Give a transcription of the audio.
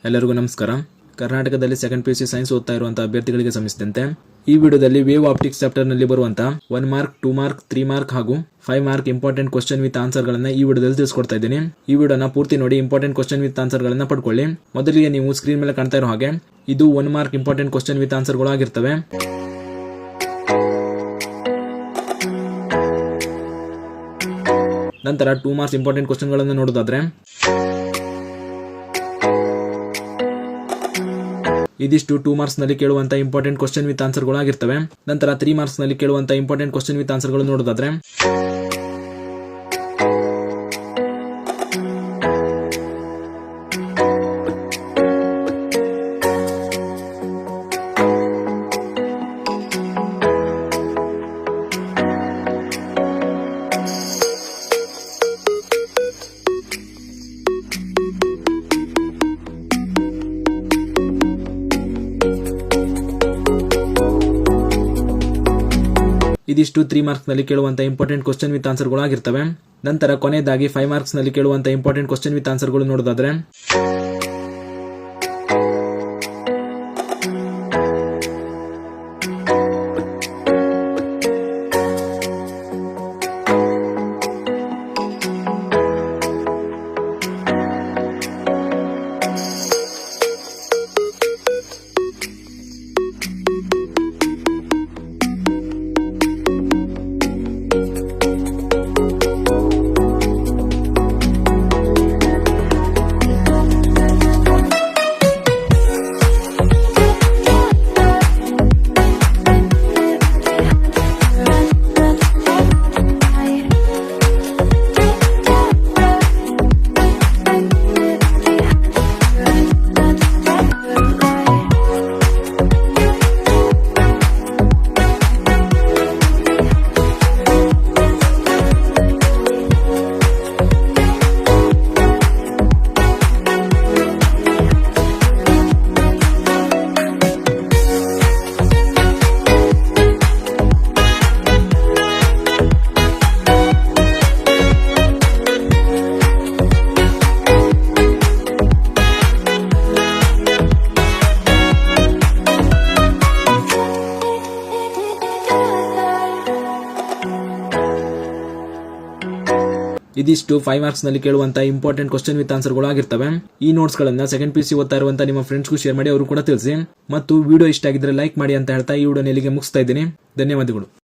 ಎಲ್ಲರಿಗೂ ನಮಸ್ಕಾರ. ಕರ್ನಾಟಕದಲ್ಲಿ ಸೆಕೆಂಡ್ PUC ಸೈನ್ಸ್ ಓದ್ತಾ ಇರುವಂತಹ ಅಭ್ಯರ್ಥಿಗಳಿಗೆ ಸಂಬಂಧಿಸಿದಂತೆ ಈ ವಿಡಿಯೋದಲ್ಲಿ ವೇವ್ ಆಪ್ಟಿಕ್ಸ್ ಚಾಪ್ಟರ್ ನಲ್ಲಿ ಬರುವಂತಹ 1 ಮಾರ್ಕ್, 2 ಮಾರ್ಕ್, 3 ಮಾರ್ಕ್ ಹಾಗೂ 5 mark important question with answer ಗಳನ್ನ ಈ ವಿಡಿಯೋದಲ್ಲಿ ತಿಳಿಸ್ಕೊಡ್ತಾ ಇದ್ದೀನಿ. ಈ ವಿಡಿಯೋನ ಪೂರ್ತಿ ನೋಡಿ ಇಂಪಾರ್ಟೆಂಟ್ ಕ್ವಶನ್ ವಿತ್ ಆನ್ಸರ್ ಗಳನ್ನ ಪಡ್ಕೊಳ್ಳಿ. ಮೊದಲಿಗೆ ನೀವು ಸ್ಕ್ರೀನ್ ಮೇಲೆ ಕಾಣ್ತಾ ಇರೋ ಹಾಗೆ ಇದು 1 mark important question with answer ಗಳು ಆಗಿರ್ತವೆ. ನಂತರ 2 ಮಾರ್ಕ್ಸ್ ಇಂಪಾರ್ಟೆಂಟ್ ಕ್ವಶನ್ ಗಳನ್ನು ನೋಡೋದಾದ್ರೆ ಇದಿಷ್ಟು 2 ಮಾರ್ಕ್ಸ್ ನಲ್ಲಿ ಕೇಳುವಂತ ಇಂಪಾರ್ಟೆಂಟ್ ಕ್ವಶನ್ ವಿತ್ ಆನ್ಸರ್ ಗಳು ಆಗಿರ್ತವೆ. ನಂತರ 3 ಮಾರ್ಕ್ಸ್ ನಲ್ಲಿ ಕೇಳುವಂತ ಇಂಪಾರ್ಟೆಂಟ್ ಕ್ವಶನ್ ವಿತ್ ಆನ್ಸರ್ ಗಳು ನೋಡೋದಾದ್ರೆ ಇದಿಷ್ಟು 3 ಮಾರ್ಕ್ಸ್ ನಲ್ಲಿ ಕೇಳುವಂತ ಇಂಪಾರ್ಟೆಂಟ್ ಕ್ವಶನ್ ವಿತ್ ಆನ್ಸರ್ ಗಳು ಆಗಿರ್ತವೆ. ನಂತರ ಕೊನೆಯದಾಗಿ 5 ಮಾರ್ಕ್ಸ್ ನಲ್ಲಿ ಕೇಳುವಂತ ಇಂಪಾರ್ಟೆಂಟ್ ಕ್ವಶನ್ ವಿತ್ ಆನ್ಸರ್ ಗಳು ನೋಡೋದಾದ್ರೆ ಇದಿಷ್ಟು 5 ಮಾರ್ಕ್ಸ್ ನಲ್ಲಿ ಕೇಳುವಂತ ಇಂಪಾರ್ಟೆಂಟ್ ಕ್ವಶನ್ ವಿತ್ ಆನ್ಸರ್ ಗಳು ಆಗಿರ್ತವೆ. ಈ ನೋಟ್ಸ್ ಗಳನ್ನ ಸೆಕೆಂಡ್ PUC ಓದ್ತಾ ಇರುವಂತ ನಿಮ್ಮ ಫ್ರೆಂಡ್ಸ್ಗೂ ಶೇರ್ ಮಾಡಿ, ಅವರು ಕೂಡ ತಿಳಿಸಿ. ಮತ್ತು ವಿಡಿಯೋ ಇಷ್ಟ ಆಗಿದ್ರೆ ಲೈಕ್ ಮಾಡಿ ಅಂತ ಹೇಳ್ತಾ ಈ ವಿಡಿಯೋನ ಇಲ್ಲಿಗೆ ಮುಗಿಸ್ತಾ ಇದ್ದೀನಿ. ಧನ್ಯವಾದಗಳು.